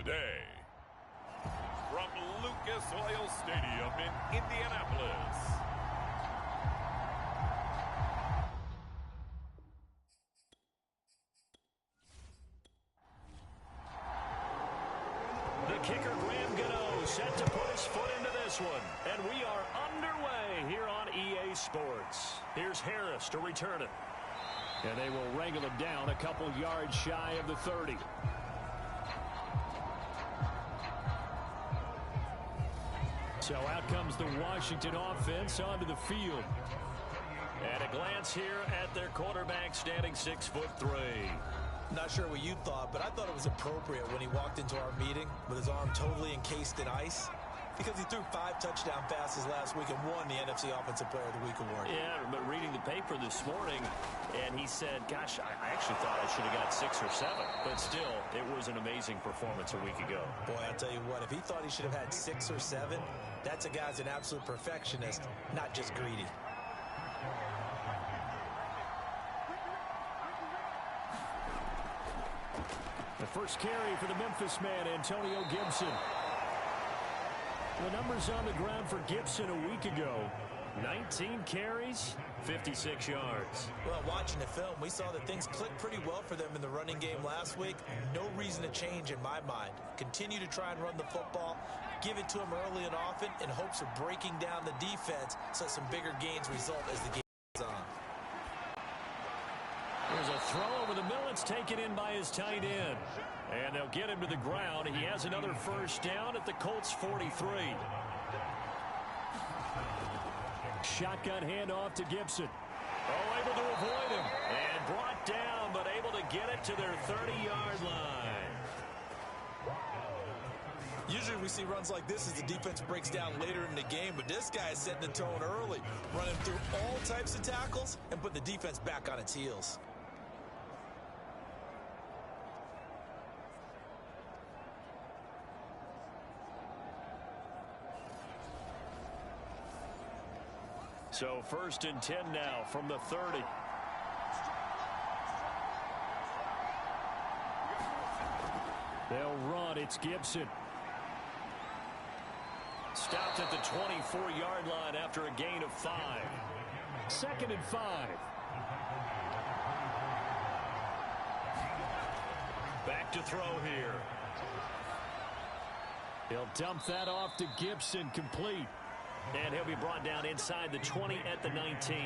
the day. From Lucas Oil Stadium in Indianapolis. The kicker, Graham Gano, set to put his foot into this one. And we are underway here on EA Sports. Here's Harris to return it. And they will wrangle him down a couple yards shy of the 30. So out comes the Washington offense onto the field. And a glance here at their quarterback standing 6'3". Not sure what you thought, but I thought it was appropriate when he walked into our meeting with his arm totally encased in ice, because he threw 5 touchdown passes last week and won the NFC Offensive Player of the Week award. Yeah, but reading the paper this morning, and he said, gosh, I actually thought I should have got 6 or 7. But still, it was an amazing performance a week ago. Boy, I'll tell you what, if he thought he should have had 6 or 7, that's a guy's an absolute perfectionist, not just greedy. The first carry for the Memphis man, Antonio Gibson. The numbers on the ground for Gibson a week ago. 19 carries, 56 yards. Well, watching the film, we saw that things clicked pretty well for them in the running game last week. No reason to change in my mind. Continue to try and run the football, give it to them early and often in hopes of breaking down the defense so some bigger gains result as the game goes on. There's a throw over the middle. It's taken in by his tight end. And they'll get him to the ground. He has another first down at the Colts 43. Shotgun handoff to Gibson. Oh, able to avoid him. And brought down, but able to get it to their 30-yard line. Usually we see runs like this as the defense breaks down later in the game, but this guy is setting the tone early, running through all types of tackles and put the defense back on its heels. So 1st and 10 now from the 30. They'll run. It's Gibson. Stopped at the 24-yard line after a gain of 5. 2nd and 5. Back to throw here. He'll dump that off to Gibson, complete. And he'll be brought down inside the 20 at the 19.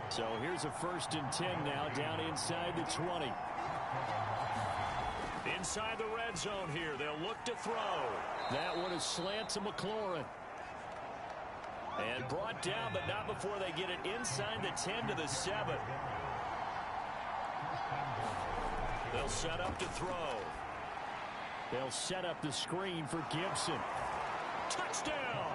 So here's a 1st and 10 now, down inside the 20. Inside the red zone here. They'll look to throw. That one is slant to McLaurin. And brought down, but not before they get it inside the 10 to the 7. They'll set up to throw. They'll set up the screen for Gibson. Touchdown!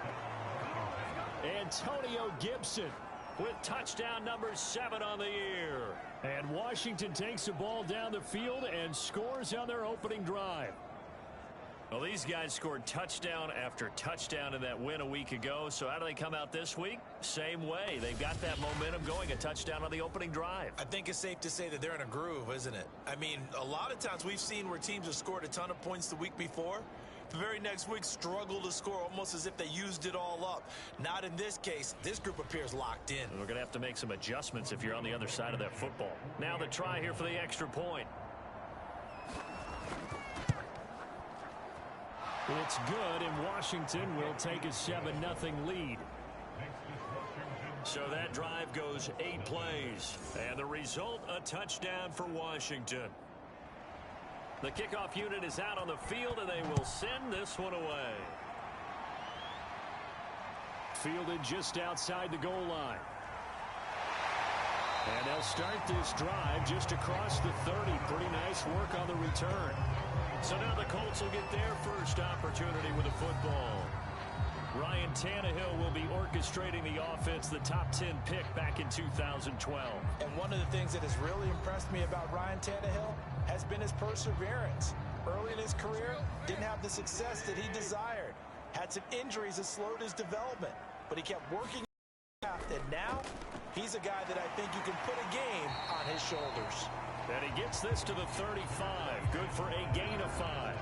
Antonio Gibson with touchdown number 7 on the year. And Washington takes the ball down the field and scores on their opening drive. Well, these guys scored touchdown after touchdown in that win a week ago. So how do they come out this week? Same way. They've got that momentum going, a touchdown on the opening drive. I think it's safe to say that they're in a groove, isn't it? I mean, a lot of times we've seen where teams have scored a ton of points the week before. The very next week struggle to score almost as if they used it all up. Not in this case. This group appears locked in. We're going to have to make some adjustments if you're on the other side of that football. Now the try here for the extra point. It's good, and Washington will take a 7-0 lead. So that drive goes 8 plays. And the result, a touchdown for Washington. The kickoff unit is out on the field, and they will send this one away. Fielded just outside the goal line. And they'll start this drive just across the 30. Pretty nice work on the return. So now the Colts will get their first opportunity with the football. Ryan Tannehill will be orchestrating the offense, the top 10 pick back in 2012. And one of the things that has really impressed me about Ryan Tannehill has been his perseverance. Early in his career, didn't have the success that he desired. Had some injuries that slowed his development, but he kept working. And now, he's a guy that I think you can put a game on his shoulders. And he gets this to the 35. Good for a gain of 5.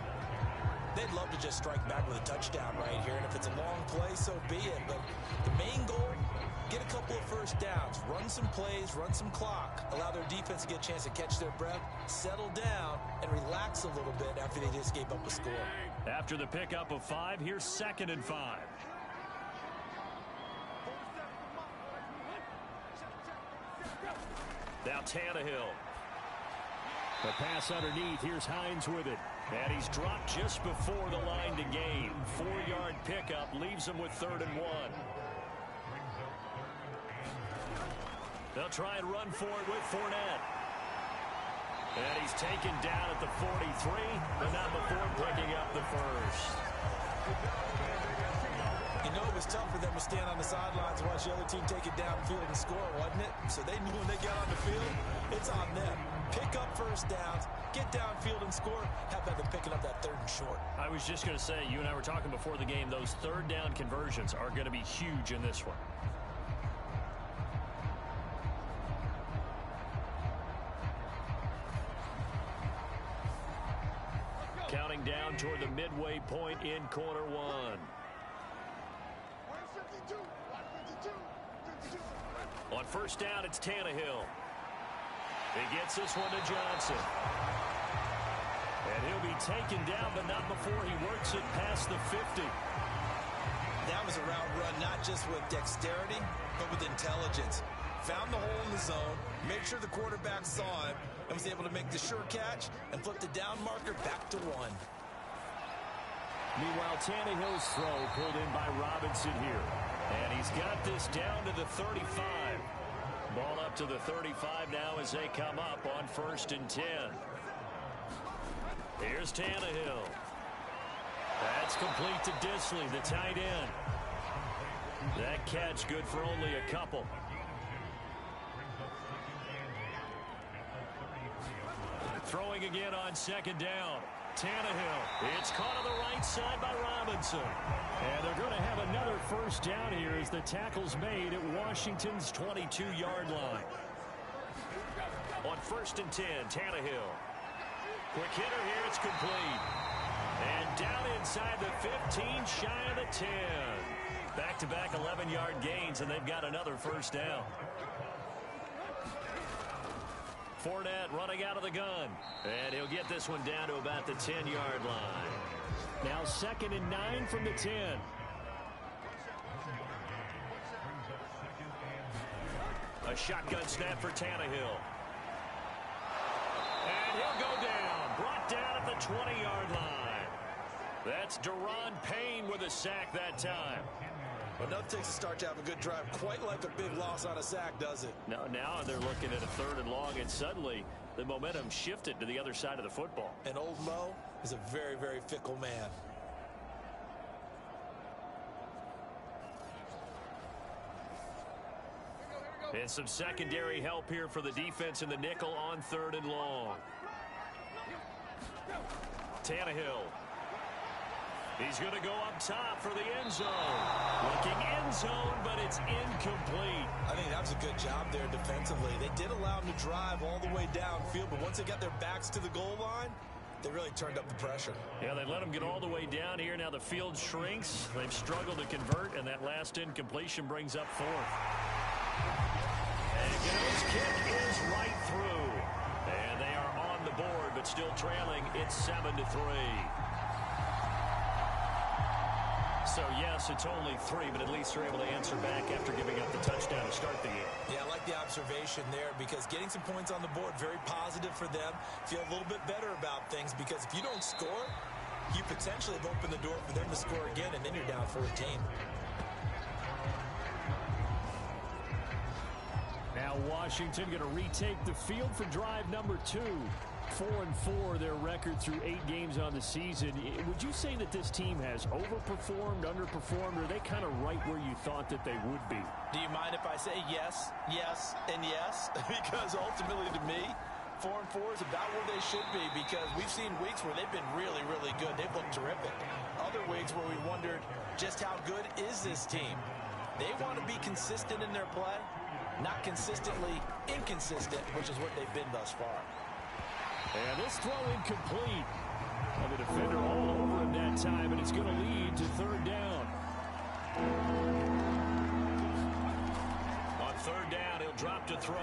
they'd love to just strike back with a touchdown right here. And if it's a long play, so be it. But the main goal, get a couple of first downs, run some plays, run some clock, allow their defense to get a chance to catch their breath, settle down, and relax a little bit after they just gave up a score. After the pickup of 5, here's 2nd and 5. Now Tannehill. The pass underneath. Here's Hines with it. And he's dropped just before the line to gain. 4-yard pickup leaves him with 3rd and 1. They'll try and run for it with Fournette. And he's taken down at the 43, but not before picking up the first. You know, it was tough for them to stand on the sidelines and watch the other team take it downfield and score, wasn't it? So they knew when they got on the field, it's on them. Pick up first downs, get downfield and score. How about them picking up that 3rd and short? I was just going to say, you and I were talking before the game, those 3rd down conversions are going to be huge in this one. Counting down toward the midway point in quarter 1. On first down, it's Tannehill. He gets this one to Johnson. And he'll be taken down, but not before he works it past the 50. That was a route run, not just with dexterity, but with intelligence. Found the hole in the zone, made sure the quarterback saw it, and was able to make the sure catch and flip the down marker back to 1. Meanwhile, Tannehill's throw pulled in by Robinson here. And he's got this down to the 35. Ball up to the 35 now as they come up on 1st and 10. Here's Tannehill. That's complete to Disley, the tight end. That catch good for only a couple. Throwing again on 2nd down. Tannehill. It's caught on the right side by Robinson. And they're going to have another first down here as the tackle's made at Washington's 22-yard line. On 1st and 10, Tannehill. Quick hitter here, it's complete. And down inside the 15, shy of the 10. Back-to-back 11-yard gains, and they've got another first down. Fournette running out of the gun. And he'll get this one down to about the 10-yard line. Now 2nd and 9 from the 10. A shotgun snap for Tannehill. And he'll go down. Brought down at the 20-yard line. That's Daron Payne with a sack that time. Well, nothing takes a start to have a good drive quite like a big loss on a sack, does it? Now they're looking at a 3rd and long, and suddenly the momentum shifted to the other side of the football. And old Mo is a very, very fickle man. And some secondary help here for the defense in the nickel on 3rd and long. Tannehill. He's going to go up top for the end zone. Looking end zone, but it's incomplete. I think that was a good job there defensively. They did allow him to drive all the way downfield, but once they got their backs to the goal line, they really turned up the pressure. Yeah, they let him get all the way down here. Now the field shrinks. They've struggled to convert, and that last incompletion brings up 4th. And his kick is right through. And they are on the board, but still trailing. It's 7-3. So, yes, it's only 3, but at least they're able to answer back after giving up the touchdown to start the game. Yeah, I like the observation there because getting some points on the board, very positive for them. Feel a little bit better about things because if you don't score, you potentially have opened the door for them to score again, and then you're down 14. Now Washington going to retake the field for drive number 2. 4-4 their record through 8 games on the season. Would you say that this team has overperformed, underperformed, or are they kind of right where you thought that they would be? Do you mind if I say yes, yes, and yes? Because ultimately to me, 4-4 is about where they should be because we've seen weeks where they've been really, really good. They've looked terrific. Other weeks where we wondered just how good is this team. They want to be consistent in their play, not consistently inconsistent, which is what they've been thus far. And this throw incomplete. And the defender all over him him that time, and it's going to lead to third down. On third down, he'll drop to throw.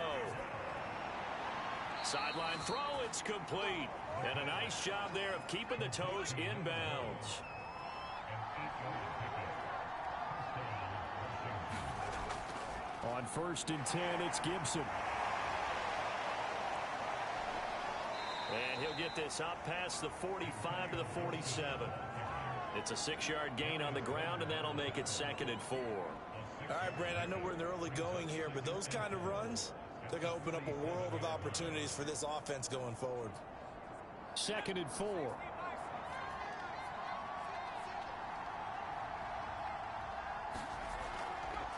Sideline throw, it's complete. And a nice job there of keeping the toes inbounds. On 1st and 10, it's Gibson. And he'll get this up past the 45 to the 47. It's a 6-yard gain on the ground, and that'll make it 2nd and 4. All right, Brandon, I know we're in the early going here, but those kind of runs, they're going to open up a world of opportunities for this offense going forward. 2nd and 4.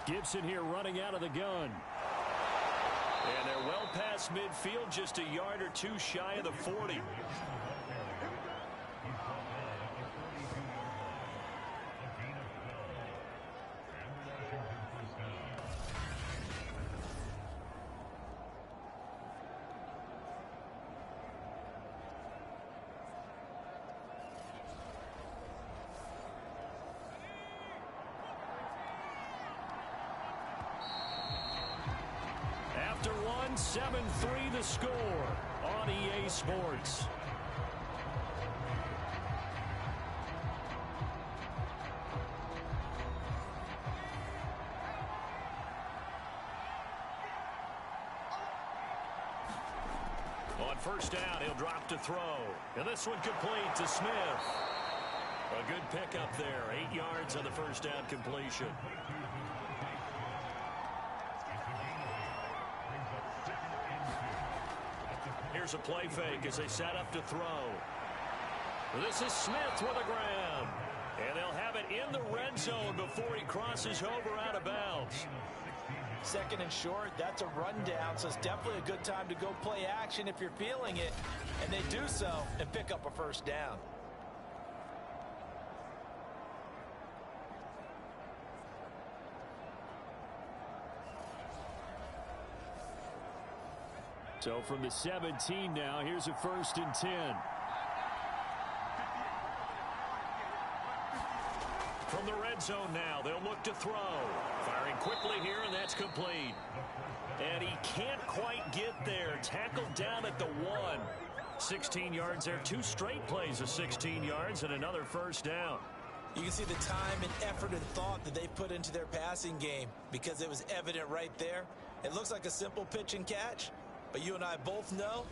Gibson here running out of the gun. And they're well past midfield, just a yard or two shy of the 40. After one, 7-3 the score on EA Sports. On 1st down, he'll drop to throw. And this one complete to Smith. A good pickup there. 8 yards on the 1st down completion. Here's a play fake as they set up to throw. This is Smith with a grab. And they'll have it in the red zone before he crosses over out of bounds. 2nd and short, that's a rundown, so it's definitely a good time to go play action if you're feeling it. And they do so and pick up a 1st down. So from the 17 now, here's a 1st and 10. From the red zone now, they'll look to throw. Firing quickly here, and that's complete. And he can't quite get there. Tackled down at the 1. 16 yards there. 2 straight plays of 16 yards and another 1st down. You can see the time and effort and thought that they put into their passing game because it was evident right there. It looks like a simple pitch and catch. But you and I both know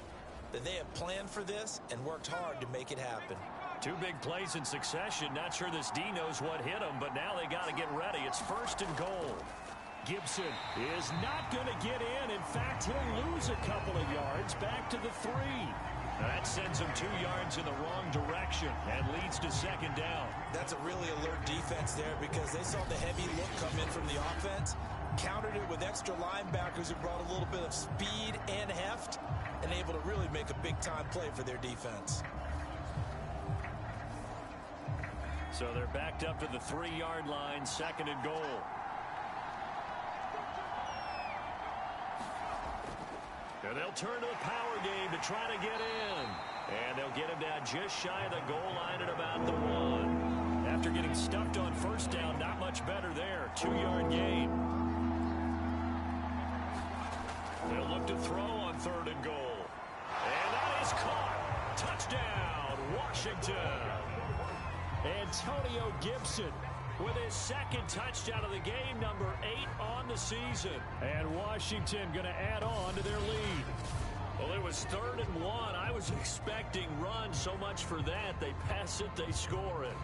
that they have planned for this and worked hard to make it happen. 2 big plays in succession. Not sure this D knows what hit him, but now they got to get ready. It's 1st and goal. Gibson is not going to get in. In fact, he'll lose a couple of yards back to the 3. That sends him 2 yards in the wrong direction and leads to 2nd down. That's a really alert defense there because they saw the heavy look come in from the offense, countered it with extra linebackers who brought a little bit of speed and heft, and able to really make a big-time play for their defense. So they're backed up to the 3-yard line, 2nd and goal. And they'll turn to the power game to try to get in. And they'll get him down just shy of the goal line at about the 1. After getting stuffed on 1st down, not much better there. 2-yard gain. They'll look to throw on 3rd and goal. And that is caught. Touchdown, Washington. Antonio Gibson with his 2nd touchdown of the game, number 8 on the season. And Washington going to add on to their lead. Well, it was 3rd and 1. I was expecting run, so much for that. They pass it, they score it.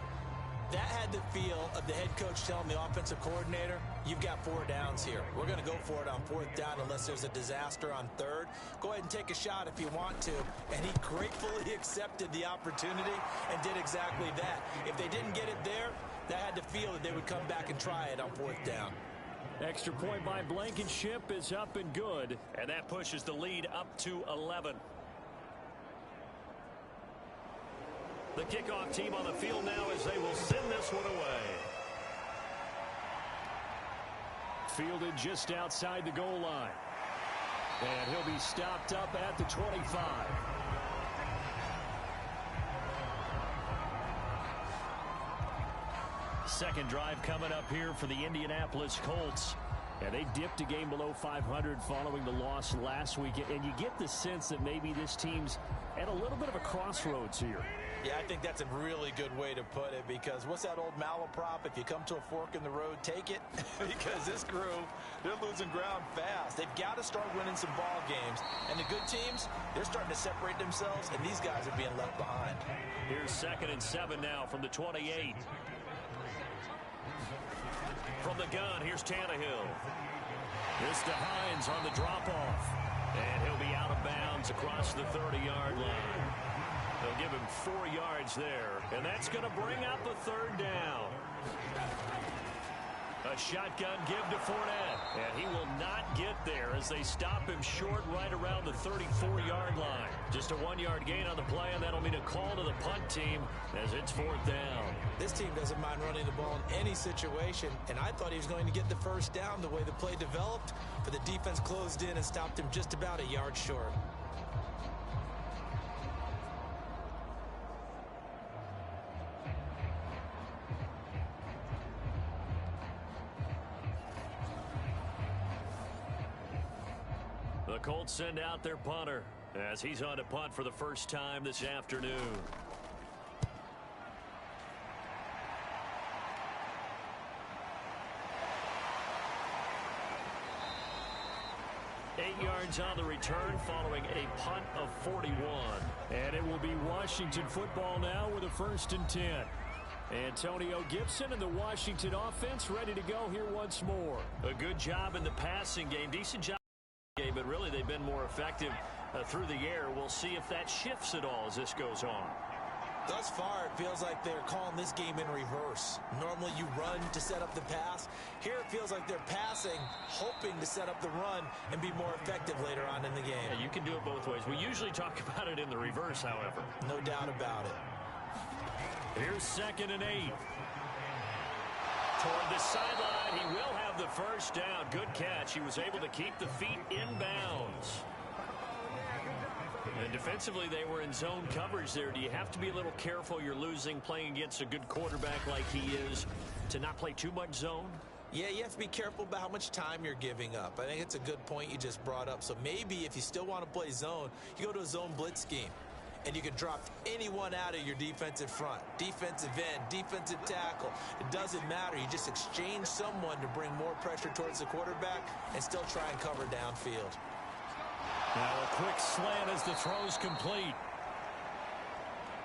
That had the feel of the head coach telling the offensive coordinator, you've got 4 downs here. We're going to go for it on 4th down unless there's a disaster on 3rd. Go ahead and take a shot if you want to. And he gratefully accepted the opportunity and did exactly that. If they didn't get it there, that had to feel that they would come back and try it on 4th down. Extra point by Blankenship is up and good. And that pushes the lead up to 11. The kickoff team on the field now as they will send this one away. Fielded just outside the goal line. And he'll be stopped up at the 25. second drive coming up here for the Indianapolis Colts. And they dipped a game below 500 following the loss last week. And you get the sense that maybe this team's at a little bit of a crossroads here. Yeah, I think that's a really good way to put it, because what's that old malaprop? If you come to a fork in the road, take it. Because this crew, they're losing ground fast. They've got to start winning some ball games. And the good teams, they're starting to separate themselves, and these guys are being left behind. Here's 2nd and 7 now from the 28. From the gun, here's Tannehill. This to Hines on the drop-off. And he'll be out of bounds across the 30-yard line. They'll give him 4 yards there. And that's going to bring up a 3rd down. A shotgun give to Fournette. And he will not get there as they stop him short right around the 34-yard line. Just a 1-yard gain on the play, and that'll mean a call to the punt team as it's 4th down. This team doesn't mind running the ball in any situation, and I thought he was going to get the 1st down the way the play developed, but the defense closed in and stopped him just about a yard short. The Colts send out their punter as he's on to punt for the first time this afternoon. Yards on the return following a punt of 41. And it will be Washington football now with a 1st and 10. Antonio Gibson and the Washington offense ready to go here once more. A good job in the passing game. Decent job in the game, but really they've been more effective through the air. We'll see if that shifts at all as this goes on. Thus far, it feels like they're calling this game in reverse. Normally you run to set up the pass. Here it feels like they're passing, hoping to set up the run and be more effective later on in the game. Yeah, you can do it both ways. We usually talk about it in the reverse, however. No doubt about it. Here's 2nd and 8. Toward the sideline, he will have the 1st down. Good catch. He was able to keep the feet in bounds. And defensively, they were in zone coverage there. Do you have to be a little careful? You're losing, playing against a good quarterback like he is, to not play too much zone? Yeah, you have to be careful about how much time you're giving up. I think it's a good point you just brought up. So maybe if you still want to play zone, you go to a zone blitz scheme. And you can drop anyone out of your defensive front. Defensive end, defensive tackle. It doesn't matter. You just exchange someone to bring more pressure towards the quarterback and still try and cover downfield. Now a quick slant as the throw's complete.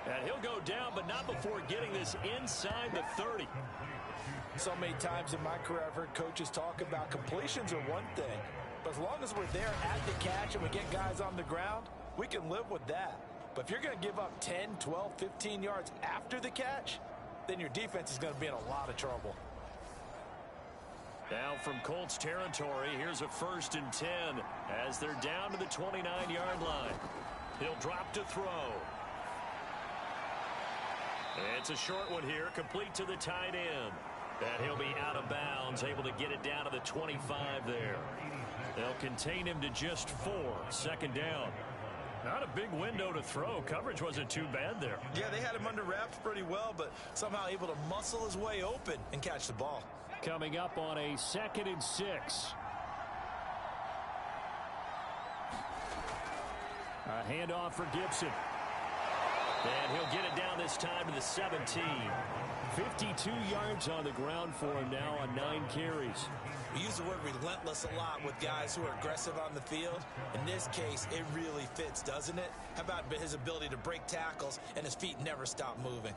And he'll go down, but not before getting this inside the 30. So many times in my career I've heard coaches talk about completions are one thing. But as long as we're there at the catch and we get guys on the ground, we can live with that. But if you're going to give up 10, 12, 15 yards after the catch, then your defense is going to be in a lot of trouble. Now from Colts territory, here's a 1st and 10 as they're down to the 29-yard line. He'll drop to throw. It's a short one here, complete to the tight end. And he'll be out of bounds, able to get it down to the 25 there. They'll contain him to just 4, 2nd down. Not a big window to throw. Coverage wasn't too bad there. Yeah, they had him under wraps pretty well, but somehow able to muscle his way open and catch the ball. Coming up on a 2nd and 6. A handoff for Gibson. And he'll get it down this time to the 17. 52 yards on the ground for him now on 9 carries. We use the word relentless a lot with guys who are aggressive on the field. In this case, it really fits, doesn't it? How about his ability to break tackles and his feet never stop moving?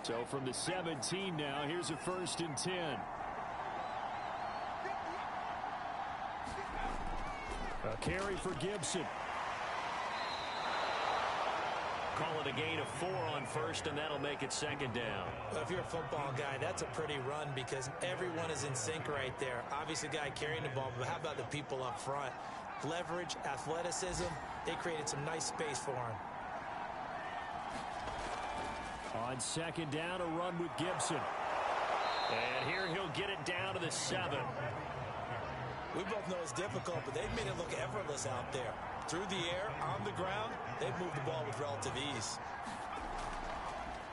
So from the 17 now, here's a 1st and 10. A carry for Gibson. Call it a gain of 4 on 1st, and that'll make it 2nd down. Well, if you're a football guy, that's a pretty run because everyone is in sync right there. Obviously, the guy carrying the ball, but how about the people up front? Leverage, athleticism, they created some nice space for him. On 2nd down, a run with Gibson. And here he'll get it down to the 7. We both know it's difficult, but they've made it look effortless out there. Through the air, on the ground, they've moved the ball with relative ease.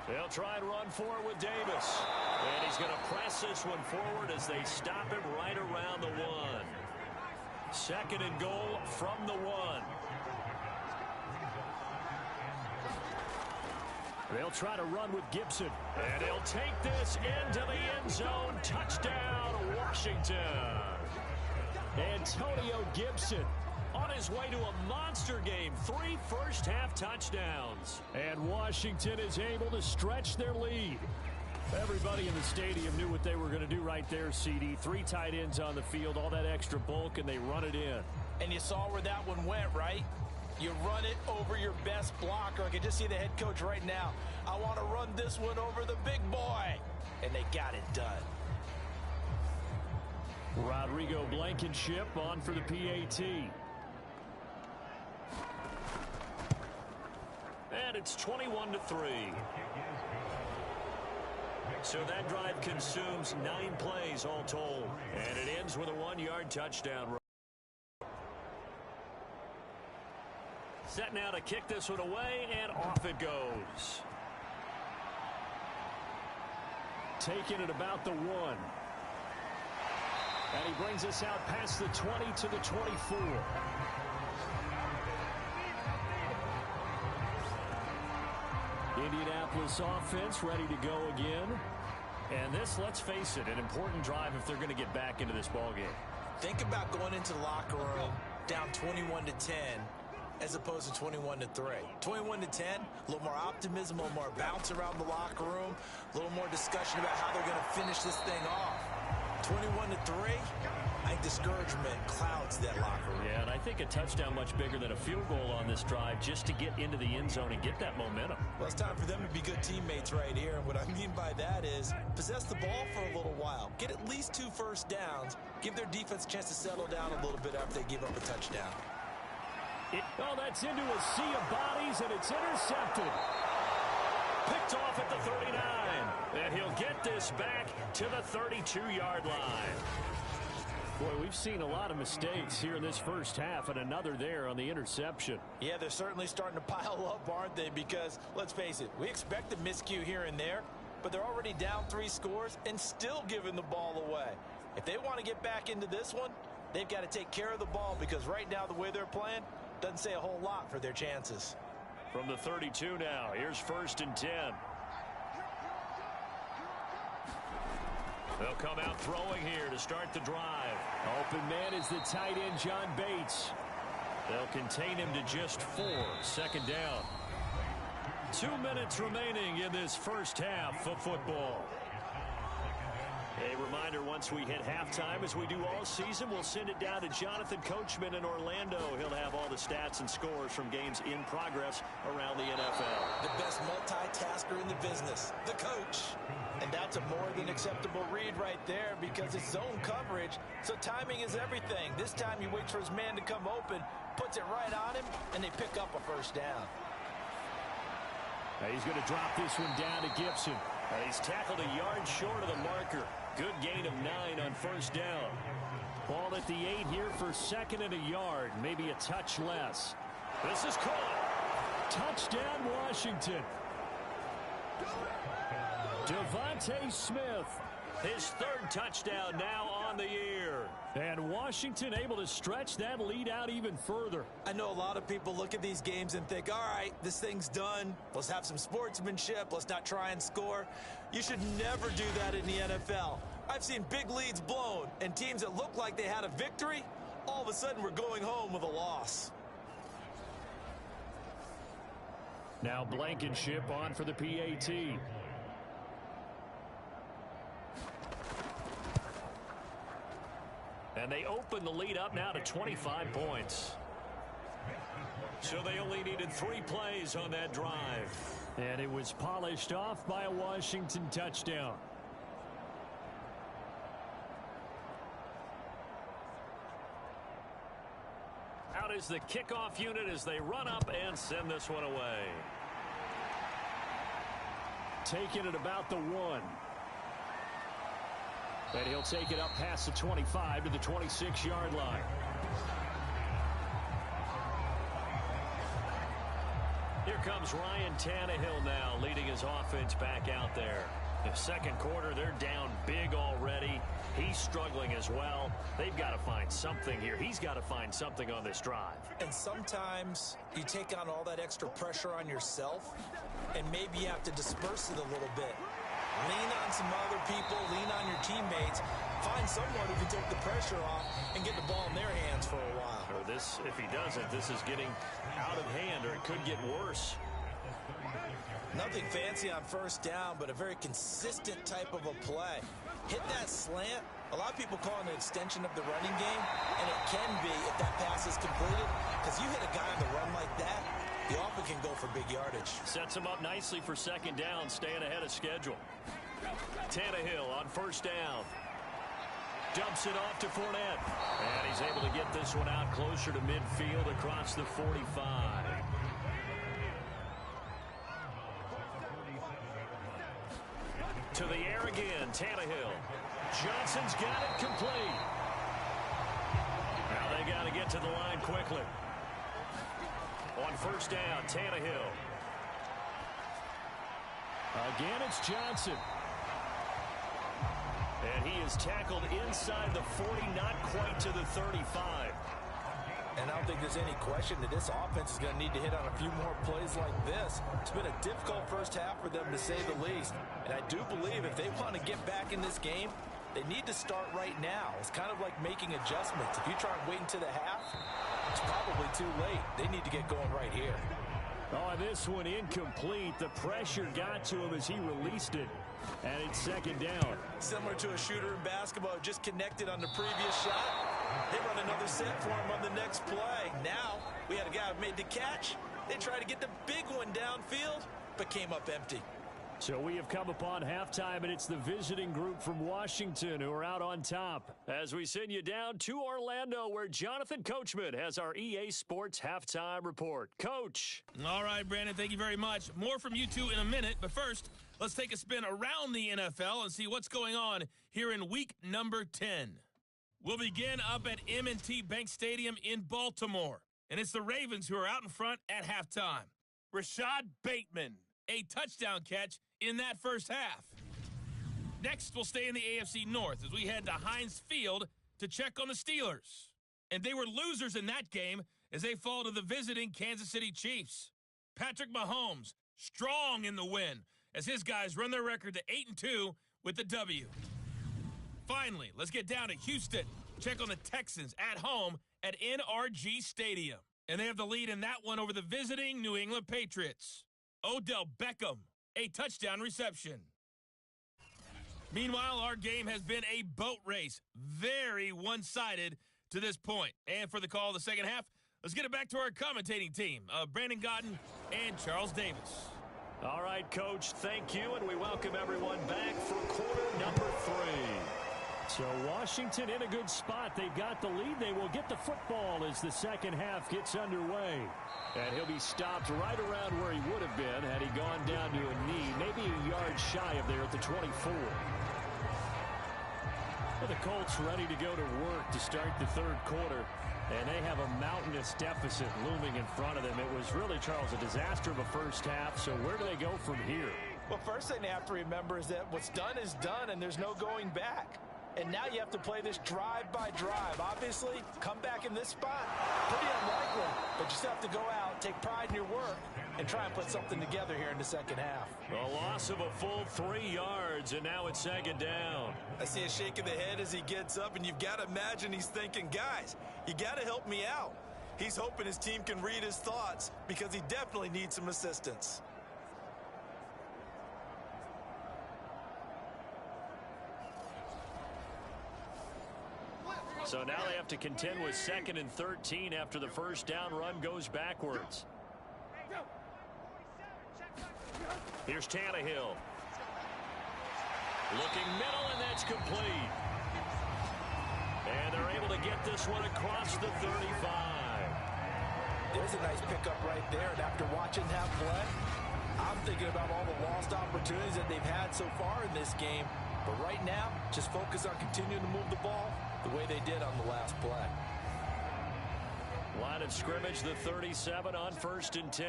They'll try and run for it with Davis. And he's going to press this one forward as they stop him right around the 1. 2nd and goal from the 1. They'll try to run with Gibson. And he'll take this into the end zone. Touchdown, Washington. Antonio Gibson on his way to a monster game. 3 first-half touchdowns. And Washington is able to stretch their lead. Everybody in the stadium knew what they were going to do right there, CD. 3 tight ends on the field, all that extra bulk, and they run it in. And you saw where that one went, right? You run it over your best blocker. I can just see the head coach right now. I want to run this one over the big boy. And they got it done. Rodrigo Blankenship on for the PAT. And it's 21-3. So that drive consumes 9 plays all told. And it ends with a 1-yard touchdown. Set now to kick this one away, and off it goes. Taking it about the 1. And he brings us out past the 20 to the 24. Indianapolis offense ready to go again. And this, let's face it, an important drive if they're going to get back into this ballgame. Think about going into the locker room down 21-10 as opposed to 21-3. 21-10, a little more optimism, a little more bounce around the locker room, a little more discussion about how they're going to finish this thing off. 21-3, I think discouragement clouds that locker room. Yeah, and I think a touchdown much bigger than a field goal on this drive just to get into the end zone and get that momentum. Well, it's time for them to be good teammates right here. And what I mean by that is possess the ball for a little while. Get at least 2 first downs. Give their defense a chance to settle down a little bit after they give up a touchdown. That's into a sea of bodies, and it's intercepted. Picked off at the 39. And he'll get this back to the 32-yard line. Boy, we've seen a lot of mistakes here in this first half, and another there on the interception. Yeah, they're certainly starting to pile up, aren't they? Because, let's face it, we expect a miscue here and there, but they're already down 3 scores and still giving the ball away. If they want to get back into this one, they've got to take care of the ball, because right now the way they're playing doesn't say a whole lot for their chances. From the 32 now, here's 1st and 10. They'll come out throwing here to start the drive. Open man is the tight end, John Bates. They'll contain him to just 4. 2nd down. 2 minutes remaining in this first half of football. A reminder, once we hit halftime, as we do all season, we'll send it down to Jonathan Coachman in Orlando. He'll have all the stats and scores from games in progress around the NFL. The best multitasker in the business, the coach. And that's a more than acceptable read right there because it's zone coverage, so timing is everything. This time he waits for his man to come open, puts it right on him, and they pick up a first down. Now he's going to drop this one down to Gibson. He's tackled a yard short of the marker. Good gain of 9 on 1st down. Ball at the 8 here for 2nd and a yard, maybe a touch less. This is caught. Touchdown, Washington. Devontae Smith, his 3rd touchdown now on the year. And Washington able to stretch that lead out even further. I know a lot of people look at these games and think, all right, this thing's done. Let's have some sportsmanship. Let's not try and score. You should never do that in the NFL. I've seen big leads blown, and teams that look like they had a victory, all of a sudden we're going home with a loss. Now Blankenship on for the PAT. And they open the lead up now to 25 points. So they only needed 3 plays on that drive. And it was polished off by a Washington touchdown. Out is the kickoff unit as they run up and send this one away. Taking it about the 1. And he'll take it up past the 25 to the 26-yard line. Here comes Ryan Tannehill now, leading his offense back out there. The second quarter, they're down big already. He's struggling as well. They've got to find something here. He's got to find something on this drive. And sometimes you take on all that extra pressure on yourself, and maybe you have to disperse it a little bit. Lean on some other people, lean on your teammates. Find someone who can take the pressure off and get the ball in their hands for a while. Or this, if he doesn't, this is getting out of hand, or it could get worse. Nothing fancy on first down, but a very consistent type of a play. Hit that slant. A lot of people call it an extension of the running game, and it can be if that pass is completed, because you hit a guy on the run like that, he often can go for big yardage. Sets him up nicely for second down, staying ahead of schedule. Tannehill on first down. Dumps it off to Fournette. And he's able to get this one out closer to midfield across the 45. To the air again, Tannehill. Johnson's got it complete. Now they got to get to the line quickly. On first down, Tannehill. Again, it's Johnson. And he is tackled inside the 40, not quite to the 35. And I don't think there's any question that this offense is going to need to hit on a few more plays like this. It's been a difficult first half for them, to say the least. And I do believe if they want to get back in this game, they need to start right now. It's kind of like making adjustments. If you try and wait until the half, it's probably too late. They need to get going right here. Oh, this one incomplete. The pressure got to him as he released it. And it's second down. Similar to a shooter in basketball who just connected on the previous shot. They run another set for him on the next play. Now, we had a guy who made the catch. They tried to get the big one downfield, but came up empty. So we have come upon halftime, and it's the visiting group from Washington who are out on top. As we send you down to Orlando, where Jonathan Coachman has our EA Sports Halftime Report. Coach. All right, Brandon, thank you very much. More from you two in a minute, but first, let's take a spin around the NFL and see what's going on here in week number 10. We'll begin up at M&T Bank Stadium in Baltimore, and it's the Ravens who are out in front at halftime. Rashad Bateman, a touchdown catch in that first half. Next, we'll stay in the AFC North as we head to Heinz Field to check on the Steelers. And they were losers in that game as they fall to the visiting Kansas City Chiefs. Patrick Mahomes, strong in the win as his guys run their record to 8-2 with the W. Finally, let's get down to Houston. Check on the Texans at home at NRG Stadium. And they have the lead in that one over the visiting New England Patriots. Odell Beckham, a touchdown reception. Meanwhile, our game has been a boat race. Very one-sided to this point. And for the call of the second half, let's get it back to our commentating team, Brandon Godden and Charles Davis. All right, Coach, thank you, and we welcome everyone back for quarter number 3. So Washington in a good spot. They've got the lead. They will get the football as the second half gets underway. And he'll be stopped right around where he would have been had he gone down to a knee, maybe a yard shy of there at the 24. Well, the Colts ready to go to work to start the third quarter, and they have a mountainous deficit looming in front of them. It was really, Charles, a disaster of a first half, so where do they go from here? Well, first thing they have to remember is that what's done is done, and there's no going back. And now you have to play this drive by drive. Obviously, come back in this spot, pretty unlikely. But you still have to go out, take pride in your work, and try and put something together here in the second half. A loss of a full 3 yards, and now it's second down. I see a shake of the head as he gets up, and you've got to imagine he's thinking, guys, you got to help me out. He's hoping his team can read his thoughts because he definitely needs some assistance. So now they have to contend with 2nd and 13 after the first down run goes backwards. Here's Tannehill. Looking middle, and that's complete. And they're able to get this one across the 35. There's a nice pickup right there, and after watching that play, I'm thinking about all the lost opportunities that they've had so far in this game. But right now, just focus on continuing to move the ball the way they did on the last play. Line of scrimmage, the 37 on 1st and 10.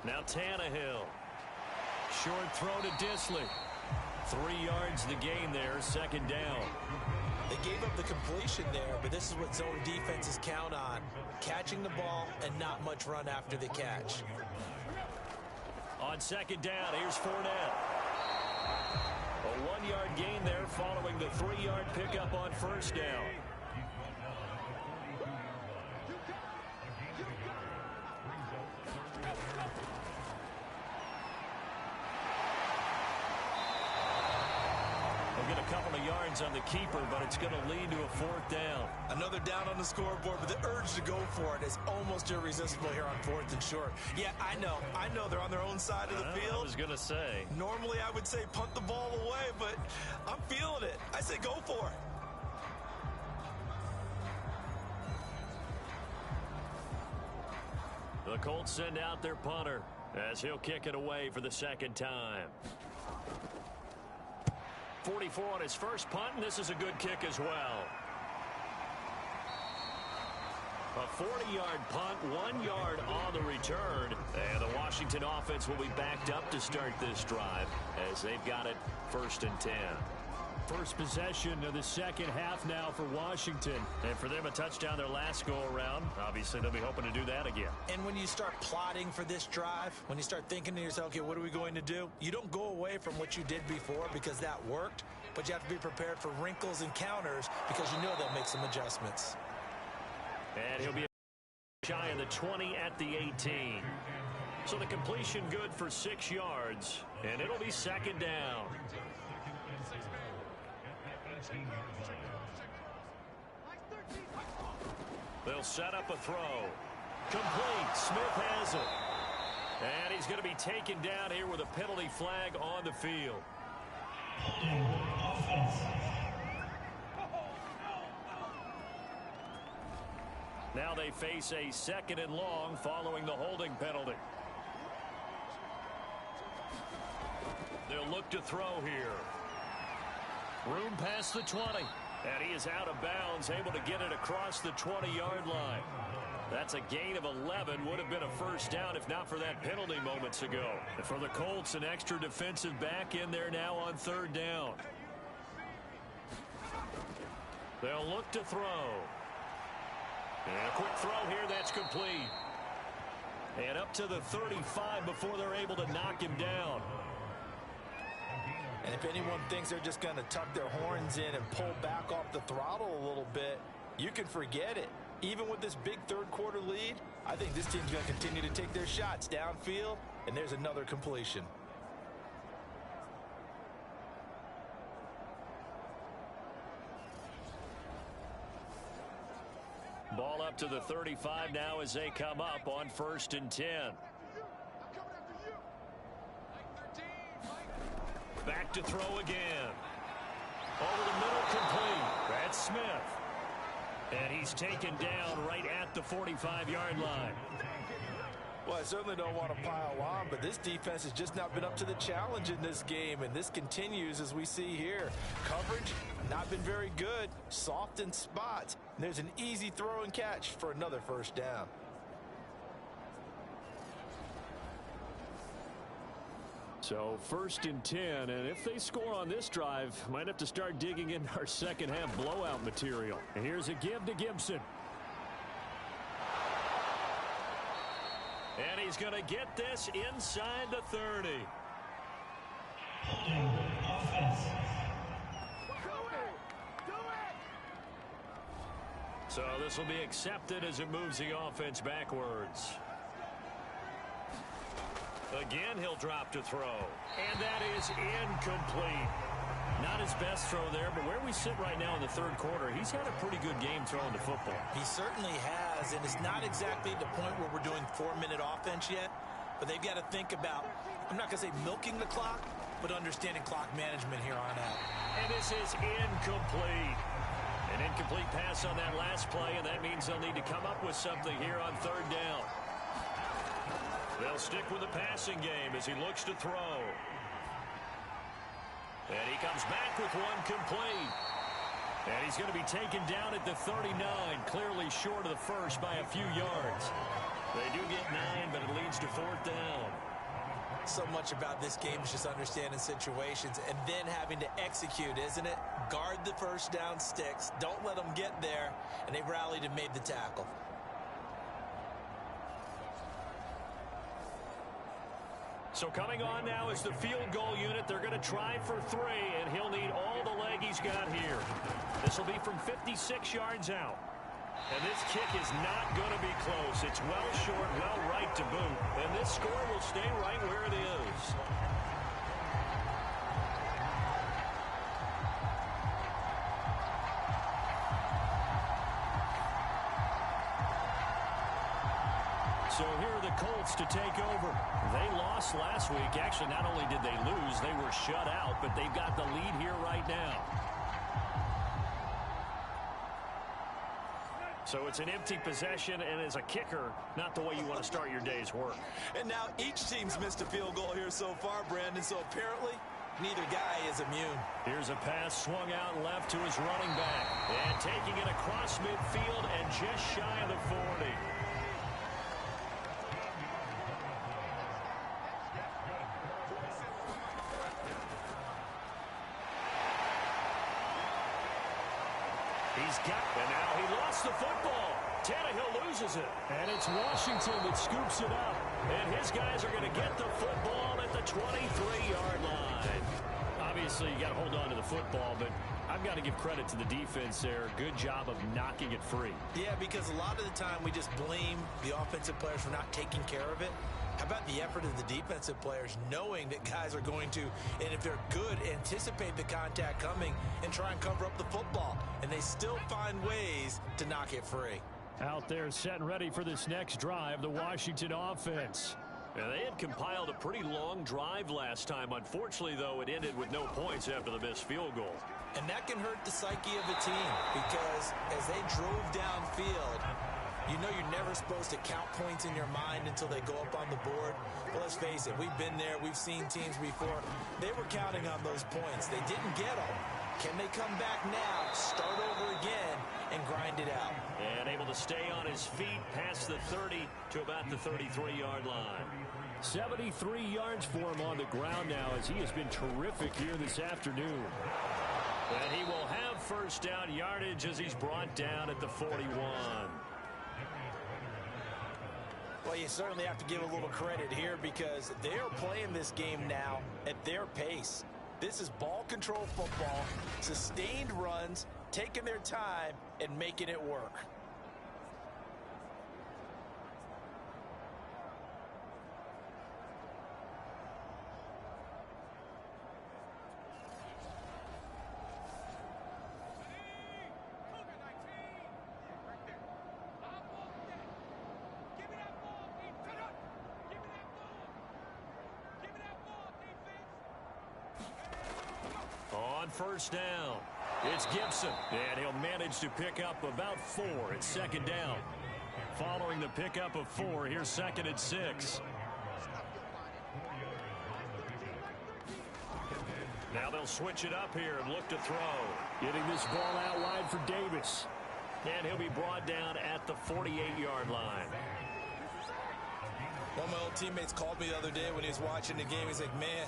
Now Tannehill. Short throw to Disley. 3 yards the gain there, 2nd down. They gave up the completion there, but this is what zone defenses count on. Catching the ball and not much run after the catch. On 2nd down, here's Fournette. A 1-yard gain there following the 3-yard pickup on 1st down. They'll get a couple of yards on the keeper, but it's going to lead to a 4th down. Another down on the scoreboard, but the urge to go for it is almost irresistible here on 4th and short. Yeah, I know they're on their own side of the field. I was going to say. Normally I would say punt the ball away, but I'm feeling it. I say go for it. The Colts send out their punter as he'll kick it away for the 2nd time. 44 on his first punt, and this is a good kick as well. A 40-yard punt, 1 yard on the return, and the Washington offense will be backed up to start this drive as they've got it 1st and 10. First possession of the 2nd half now for Washington. And for them, a touchdown their last go-around. Obviously, they'll be hoping to do that again. And when you start plotting for this drive, when you start thinking to yourself, okay, what are we going to do? You don't go away from what you did before because that worked, but you have to be prepared for wrinkles and counters because you know they'll make some adjustments. And he'll be shy of the 20 at the 18. So the completion good for 6 yards, and it'll be 2nd down. They'll set up a throw. Complete. Smith has it. And he's going to be taken down here with a penalty flag on the field. Now they face a 2nd and long following the holding penalty. They'll look to throw here. Room past the 20. And he is out of bounds, able to get it across the 20-yard line. That's a gain of 11. Would have been a 1st down if not for that penalty moments ago. And for the Colts, an extra defensive back in there now on 3rd down. They'll look to throw. And a quick throw here, that's complete. And up to the 35 before they're able to knock him down. And if anyone thinks they're just going to tuck their horns in and pull back off the throttle a little bit, you can forget it. Even with this big 3rd quarter lead, I think this team's going to continue to take their shots downfield, and there's another completion. Ball up to the 35 now as they come up on 1st and 10. Back to throw again. Over the middle, complete. That's Smith. And he's taken down right at the 45-yard line. Well, I certainly don't want to pile on, but this defense has just not been up to the challenge in this game, and this continues as we see here. Coverage, not been very good. Soft in spots. And there's an easy throw and catch for another 1st down. So 1st and 10, and if they score on this drive, might have to start digging in our 2nd half blowout material. And here's a give to Gibson. And he's going to get this inside the 30. So this will be accepted as it moves the offense backwards. Again, he'll drop to throw. And that is incomplete. Not his best throw there, but where we sit right now in the 3rd quarter, he's had a pretty good game throwing the football. He certainly has, and it's not exactly the point where we're doing 4-minute offense yet, but they've got to think about, I'm not going to say milking the clock, but understanding clock management here on out. And this is incomplete. An incomplete pass on that last play, and that means they'll need to come up with something here on 3rd down. They'll stick with the passing game as he looks to throw. And he comes back with one complete. And he's going to be taken down at the 39, clearly short of the first by a few yards. They do get 9, but it leads to 4th down. So much about this game is just understanding situations and then having to execute, isn't it? Guard the first down sticks. Don't let them get there. And they rallied and made the tackle. So coming on now is the field goal unit. They're going to try for 3, and he'll need all the leg he's got here. This will be from 56 yards out. And this kick is not going to be close. It's well short, well right to boot. And this score will stay right where it is. So here are the Colts to take over. They lost last week. Actually, not only did they lose, they were shut out, but they've got the lead here right now. So it's an empty possession, and as a kicker, not the way you want to start your day's work. And now each team's missed a field goal here so far, Brandon, so apparently neither guy is immune. Here's a pass swung out left to his running back. And taking it across midfield and just shy of the 40. He's got it. And now he lost the football. Tannehill loses it. And it's Washington that scoops it up. And his guys are going to get the football at the 23-yard line. Obviously, you got to hold on to the football, but I've got to give credit to the defense there. Good job of knocking it free. Yeah, because a lot of the time we just blame the offensive players for not taking care of it. How about the effort of the defensive players knowing that guys are going to, and if they're good, anticipate the contact coming and try and cover up the football. And they still find ways to knock it free. Out there set and ready for this next drive, the Washington offense. And they had compiled a pretty long drive last time. Unfortunately, though, it ended with no points after the missed field goal. And that can hurt the psyche of a team because as they drove downfield, you know you're never supposed to count points in your mind until they go up on the board. Well, let's face it, we've been there. We've seen teams before. They were counting on those points. They didn't get them. Can they come back now, start over again, and grind it out? And able to stay on his feet past the 30 to about the 33-yard line. 73 yards for him on the ground now as he has been terrific here this afternoon. And he will have first down yardage as he's brought down at the 41. Well, you certainly have to give a little credit here because they are playing this game now at their pace. This is ball control football, sustained runs, taking their time and making it work. First down. It's Gibson, and he'll manage to pick up about 4 at second down. Following the pickup of 4, here's 2nd and 6. Now they'll switch it up here and look to throw. Getting this ball out wide for Davis. And he'll be brought down at the 48-yard line. One of my old teammates called me the other day when he was watching the game. He's like, man,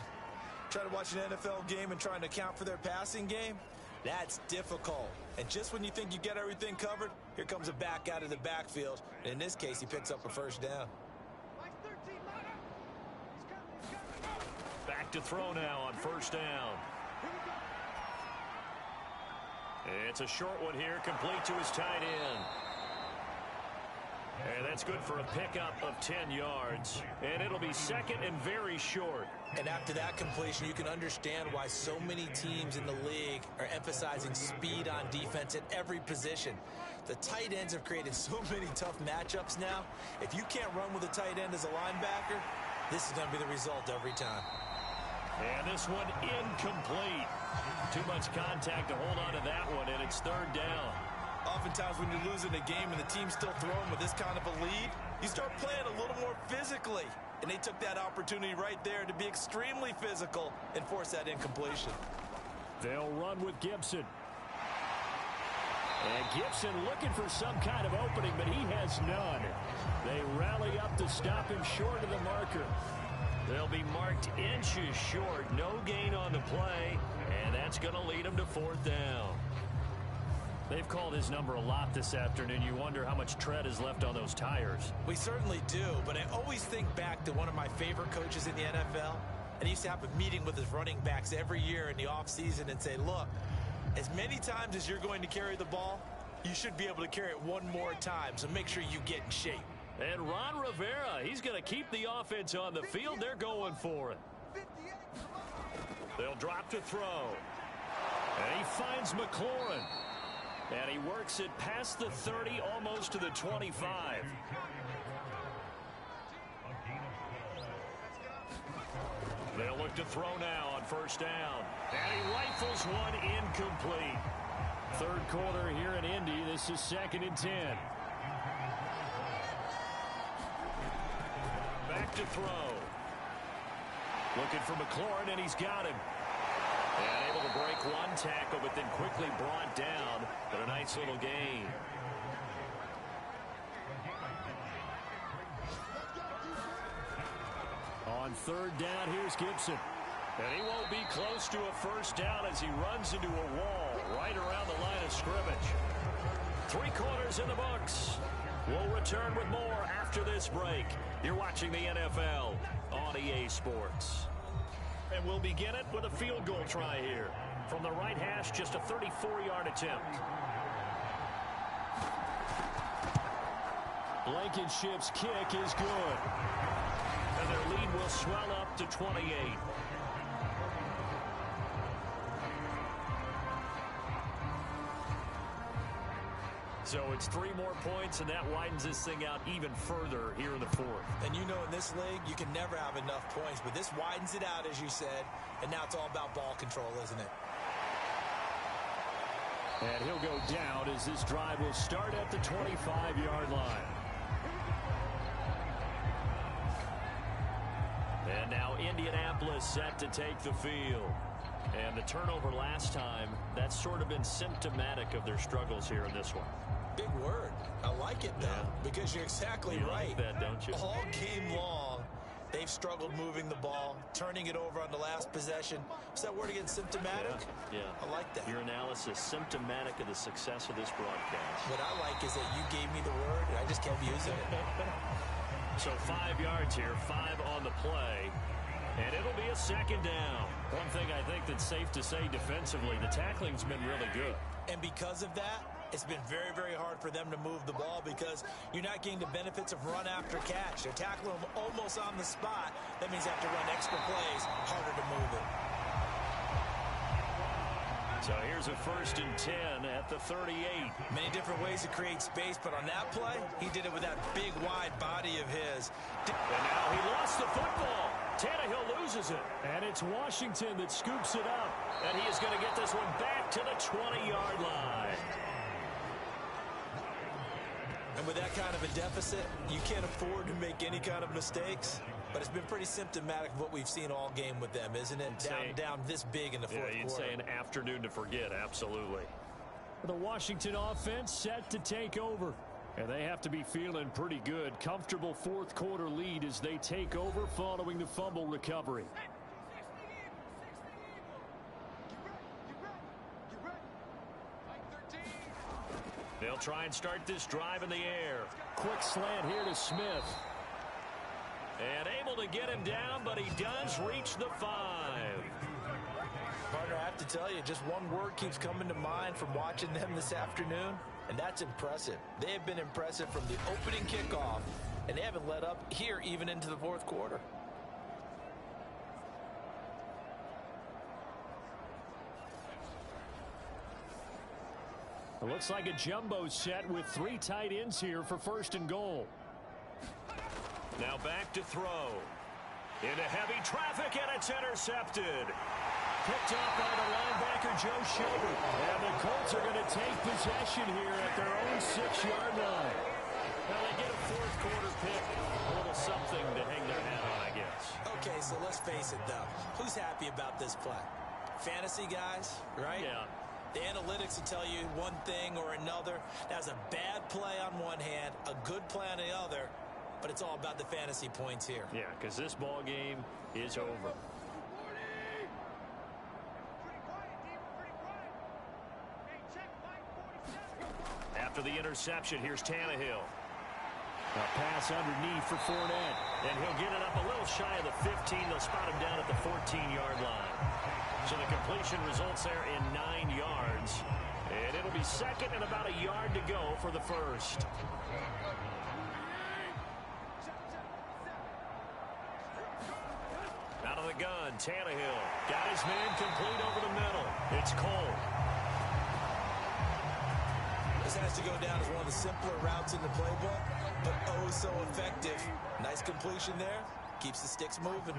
trying to watch an NFL game and trying to account for their passing game, that's difficult. And just when you think you get everything covered, here comes a back out of the backfield. And in this case, he picks up a first down. Back to throw now on first down. It's a short one here, complete to his tight end. And that's good for a pickup of 10 yards. And it'll be 2nd and very short. And after that completion, you can understand why so many teams in the league are emphasizing speed on defense at every position. The tight ends have created so many tough matchups now. If you can't run with a tight end as a linebacker, this is going to be the result every time. And this one incomplete. Too much contact to hold on to that one, and it's 3rd down. Oftentimes when you're losing a game and the team's still throwing with this kind of a lead, you start playing a little more physically. and they took that opportunity right there to be extremely physical and force that incompletion. They'll run with Gibson. And Gibson looking for some kind of opening, but he has none. They rally up to stop him short of the marker. They'll be marked inches short. No gain on the play, and that's going to lead them to 4th down. They've called his number a lot this afternoon. You wonder how much tread is left on those tires. We certainly do, but I always think back to one of my favorite coaches in the NFL, and he used to have a meeting with his running backs every year in the offseason and say, look, as many times as you're going to carry the ball, you should be able to carry it one more time, so make sure you get in shape. And Ron Rivera, he's going to keep the offense on the field. They're going for it. They'll drop to throw. And he finds McLaurin. And he works it past the 30, almost to the 25. They'll look to throw now on 1st down. And he rifles one incomplete. 3rd quarter here in Indy. This is 2nd and 10. Back to throw. Looking for McLaurin, and he's got him. And able to break one tackle, but then quickly brought down. But a nice little gain. On 3rd down, here's Gibson. And he won't be close to a 1st down as he runs into a wall right around the line of scrimmage. 3 quarters in the books. We'll return with more after this break. You're watching the NFL on EA Sports. And we'll begin it with a field goal try here. From the right hash, just a 34-yard attempt. Blankenship's kick is good. And their lead will swell up to 28. So it's 3 more points, and that widens this thing out even further here in the 4th. And you know in this league, you can never have enough points, but this widens it out, as you said, and now it's all about ball control, isn't it? And he'll go down as this drive will start at the 25-yard line. And now Indianapolis set to take the field. And the turnover last time, that's sort of been symptomatic of their struggles here in this one. Big word. I like it, though, because you're exactly right. Like that, don't you? All game long, they've struggled moving the ball, turning it over on the last possession. Is that word again, symptomatic? Yeah. I like that. Your analysis, symptomatic of the success of this broadcast. What I like is that you gave me the word, and I just kept using it. So 5 yards here, 5 on the play. And it'll be a 2nd down. One thing I think that's safe to say defensively, the tackling's been really good. And because of that, it's been very, very hard for them to move the ball because you're not getting the benefits of run after catch. They're tackling them almost on the spot. That means they have to run extra plays, harder to move it. So here's a 1st and 10 at the 38. Many different ways to create space, but on that play, he did it with that big, wide body of his. And now he lost the football. Tannehill loses it. And it's Washington that scoops it up. And he is going to get this one back to the 20-yard line. And with that kind of a deficit, you can't afford to make any kind of mistakes. But it's been pretty symptomatic of what we've seen all game with them, isn't it? Down this big in the 4th quarter. Yeah, you'd say an afternoon to forget, absolutely. The Washington offense set to take over. And they have to be feeling pretty good. Comfortable 4th quarter lead as they take over following the fumble recovery. They'll try and start this drive in the air. Quick slant here to Smith. And able to get him down, but he does reach the 5. Partner, I have to tell you, just one word keeps coming to mind from watching them this afternoon, and that's impressive. They have been impressive from the opening kickoff, and they haven't let up here even into the 4th quarter. It looks like a jumbo set with 3 tight ends here for 1st and goal. Now back to throw. Into heavy traffic, and it's intercepted. Picked up by the linebacker, Joe Schobert. And the Colts are going to take possession here at their own 6-yard line. Now they get a 4th quarter pick. A little something to hang their hat on, I guess. Okay, so let's face it, though. Who's happy about this play? Fantasy guys, right? Yeah. The analytics will tell you one thing or another. That's a bad play on one hand, a good play on the other, but it's all about the fantasy points here. Yeah, because this ball game is over. After the interception, here's Tannehill. A pass underneath for Fournette. And he'll get it up a little shy of the 15. They'll spot him down at the 14-yard line. So the completion results there in 9 yards. And it'll be second and about a yard to go for the first. Out of the gun, Tannehill. Got his man complete over the middle. It's Cole. This has to go down as one of the simpler routes in the playbook, but oh so effective. Nice completion there. Keeps the sticks moving.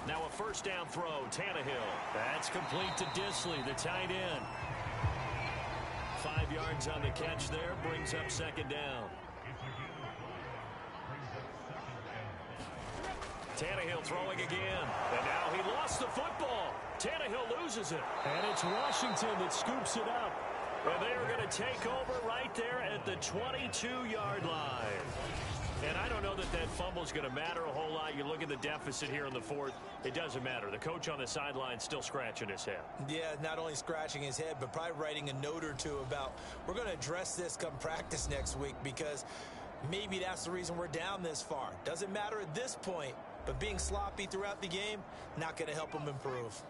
Now a first down throw, Tannehill. That's complete to Disley, the tight end. 5 yards on the catch there, brings up second down. Tannehill throwing again. And now he lost the football. Tannehill loses it. And it's Washington that scoops it up. And they are going to take over right there at the 22-yard line. And I don't know that that fumble is going to matter a whole lot. You look at the deficit here in the fourth. It doesn't matter. The coach on the sideline still scratching his head. Yeah, not only scratching his head, but probably writing a note or two about we're going to address this come practice next week because maybe that's the reason we're down this far. Doesn't matter at this point, but being sloppy throughout the game, not going to help him improve.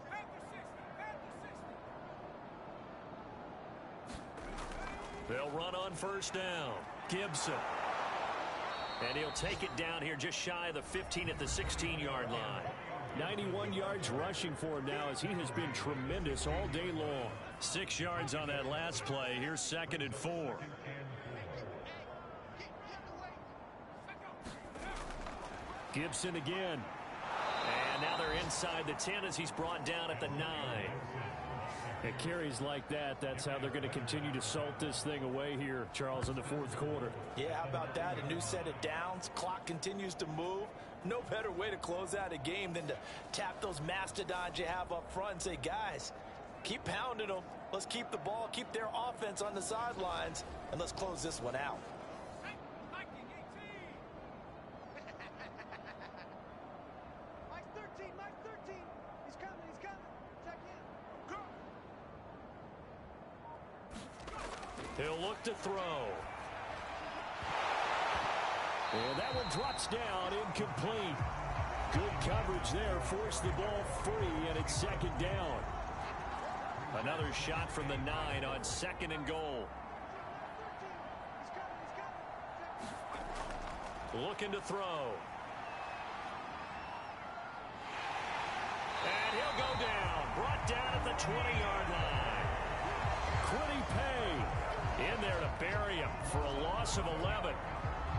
They'll run on first down. Gibson. And he'll take it down here just shy of the 15 at the 16-yard line. 91 yards rushing for him now as he has been tremendous all day long. 6 yards on that last play. Here's 2nd and 4. Gibson again. And now they're inside the 10 as he's brought down at the 9. It carries like that. That's how they're going to continue to salt this thing away here, Charles, in the fourth quarter. Yeah, how about that? A new set of downs. Clock continues to move. No better way to close out a game than to tap those mastodons you have up front and say, guys, keep pounding them. Let's keep the ball, keep their offense on the sidelines, and let's close this one out. He'll look to throw. And that one drops down, incomplete. Good coverage there, forced the ball free, and it's 2nd down. Another shot from the 9 on 2nd and goal. Looking to throw. And he'll go down, brought down at the 20-yard line. Quiddy Pay in there to bury him for a loss of 11.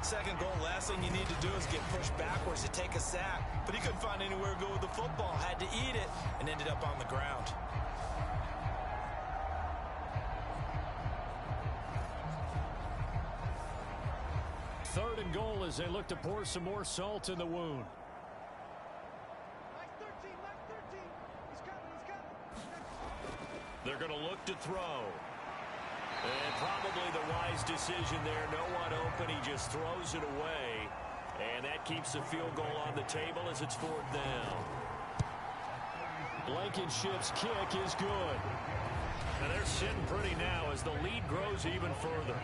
Second goal, last thing you need to do is get pushed backwards to take a sack. But he couldn't find anywhere to go with the football. Had to eat it and ended up on the ground. Third and goal as they look to pour some more salt in the wound. They're going to look to throw. And probably the wise decision there. No one open. He just throws it away. And that keeps the field goal on the table as it's 4th down. Blankenship's kick is good. And they're sitting pretty now as the lead grows even further.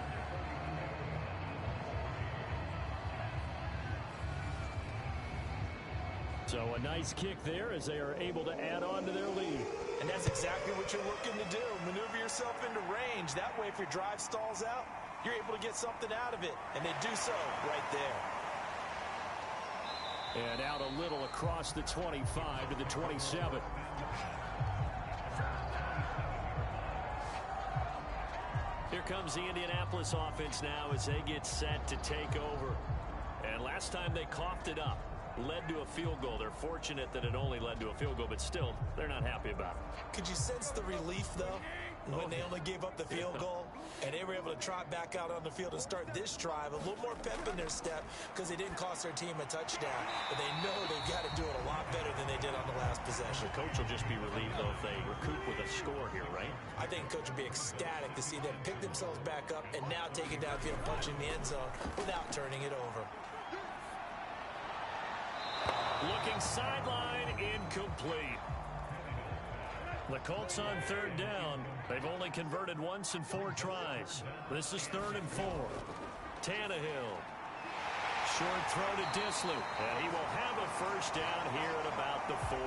So a nice kick there as they are able to add on to their lead. And that's exactly what you're looking to do. Maneuver yourself into range. That way, if your drive stalls out, you're able to get something out of it. And they do so right there. And out a little across the 25 to the 27. Here comes the Indianapolis offense now as they get set to take over. And last time they coughed it up. Led to a field goal. They're fortunate that it only led to a field goal, but still, they're not happy about it. Could you sense the relief, though, when they only gave up the field goal and they were able to trot back out on the field and start this drive. A little more pep in their step because they didn't cost their team a touchdown. But they know they've got to do it a lot better than they did on the last possession. The coach will just be relieved, though, if they recoup with a score here, right? I think the coach will be ecstatic to see them pick themselves back up and now take it downfield and punch in the end zone without turning it over. Looking sideline, incomplete. The Colts on third down. They've only converted once in 4 tries. This is 3rd and 4. Tannehill. Short throw to Disley. And he will have a first down here at about the 40.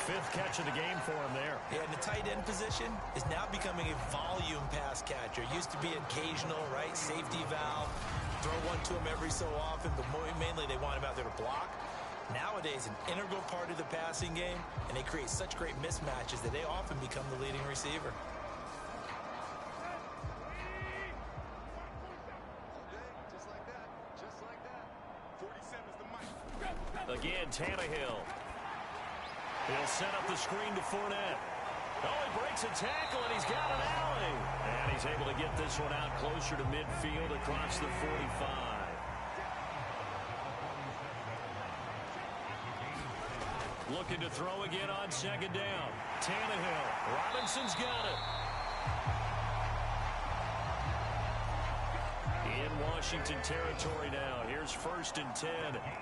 5th catch of the game for him there. Yeah, and the tight end position is now becoming a volume pass catcher. Used to be occasional, right? Safety valve. Throw one to him every so often, but mainly they want him out there to block. Nowadays, an integral part of the passing game, and they create such great mismatches that they often become the leading receiver. Again, Tannehill. He'll set up the screen to Fournette. Oh, he breaks a tackle, and he's got an alley. And he's able to get this one out closer to midfield across the 45. Looking to throw again on 2nd down. Tannehill. Robinson's got it. In Washington territory now. Here's 1st and 10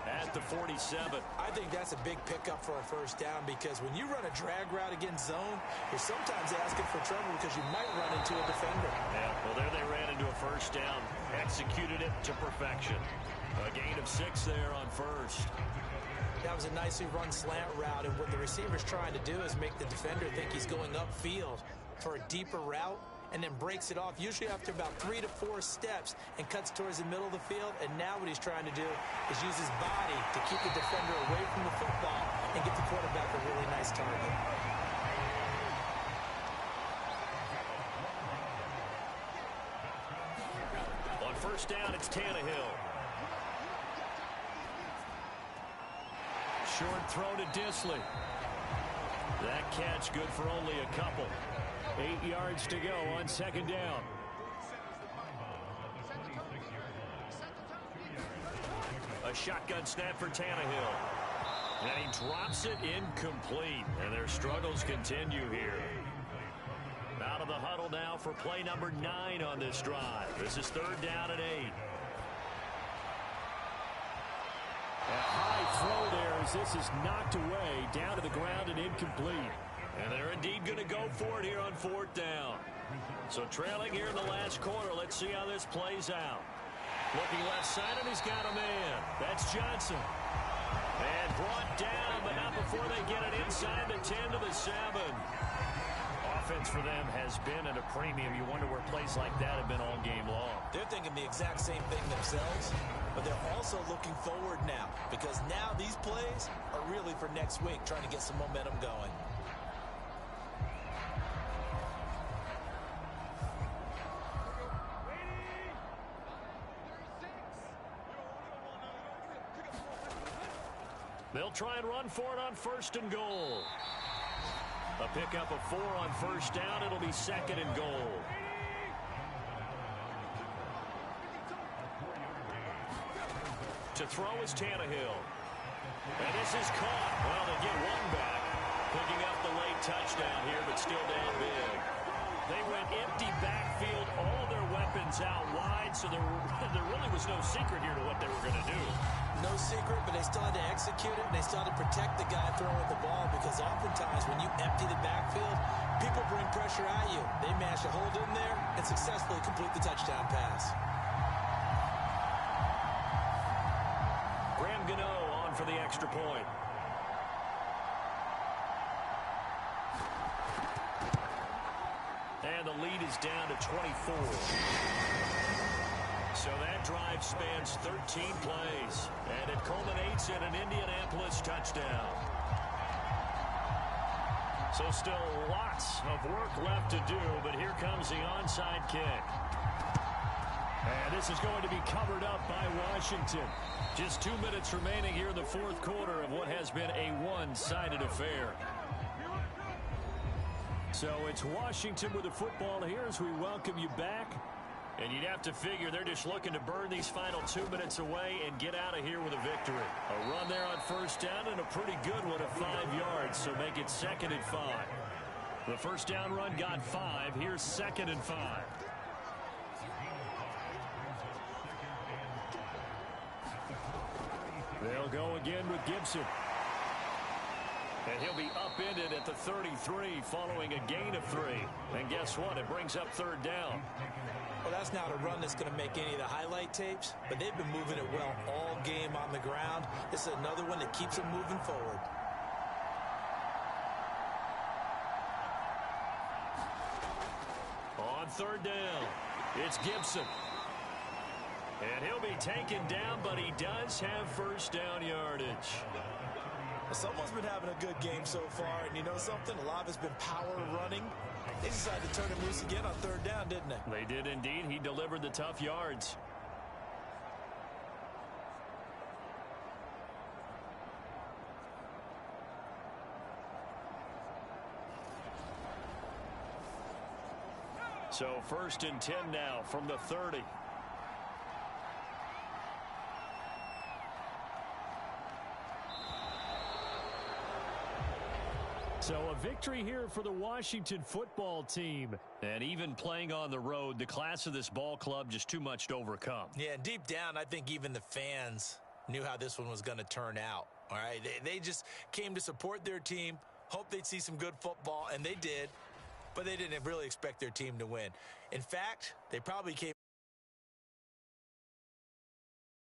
at the 47. I think that's a big pickup for a first down because when you run a drag route against zone, you're sometimes asking for trouble because you might run into a defender. Yeah, well, there they ran into a first down. Executed it to perfection. A gain of 6 there on 1st. That was a nicely run slant route, and what the receiver's trying to do is make the defender think he's going upfield for a deeper route and then breaks it off, usually after about 3 to 4 steps, and cuts towards the middle of the field. And now what he's trying to do is use his body to keep the defender away from the football and get the quarterback a really nice target. On 1st down, it's Tannehill. Short throw to Disley. That catch good for only a couple. 8 yards to go on 2nd down. A shotgun snap for Tannehill. And he drops it incomplete. And their struggles continue here. Out of the huddle now for play number 9 on this drive. This is 3rd down and 8. A high throw there as this is knocked away, down to the ground and incomplete. And they're indeed going to go for it here on 4th down. So trailing here in the last quarter. Let's see how this plays out. Looking left side, and he's got a man. That's Johnson. And brought down, but not before they get it inside the 10 to the 7. Offense for them has been at a premium. You wonder where plays like that have been all game long. They're thinking the exact same thing themselves, but they're also looking forward now because now these plays are really for next week, trying to get some momentum going. They'll try and run for it on 1st and goal. A pickup of 4 on 1st down. It'll be 2nd and goal. To throw is Tannehill. And this is caught. Well, they get one back. Picking up the late touchdown here, but still down big. They went empty backfield, all their weapons out wide, so there really was no secret here to what they were going to do. No secret, but they still had to execute it, and they still had to protect the guy throwing the ball because oftentimes when you empty the backfield, people bring pressure at you. They managed to hold in there and successfully complete the touchdown pass. Graham Gano on for the extra point. And the lead is down to 24. So that drive spans 13 plays, and it culminates in an Indianapolis touchdown. So still lots of work left to do, but here comes the onside kick. And this is going to be covered up by Washington. Just 2 minutes remaining here in the 4th quarter of what has been a one-sided affair. So it's Washington with the football here as we welcome you back. And you'd have to figure they're just looking to burn these final 2 minutes away and get out of here with a victory. A run there on first down and a pretty good one at 5 yards, so make it 2nd and 5. The first down run got 5. Here's 2nd and 5. They'll go again with Gibson. And he'll be upended at the 33 following a gain of 3. And guess what? It brings up 3rd down. Well, that's not a run that's going to make any of the highlight tapes, but they've been moving it well all game on the ground. This is another one that keeps them moving forward. On 3rd down, it's Gibson. And he'll be taken down, but he does have first down yardage. Someone's been having a good game so far, and you know something? A lot of it's been power running. They decided to turn him loose again on 3rd down, didn't they? They did indeed. He delivered the tough yards. So 1st and 10 now from the 30. So a victory here for the Washington football team. And even playing on the road, the class of this ball club just too much to overcome. Yeah, deep down, I think even the fans knew how this one was going to turn out. All right, they just came to support their team, hoped they'd see some good football, and they did. But they didn't really expect their team to win. In fact, they probably came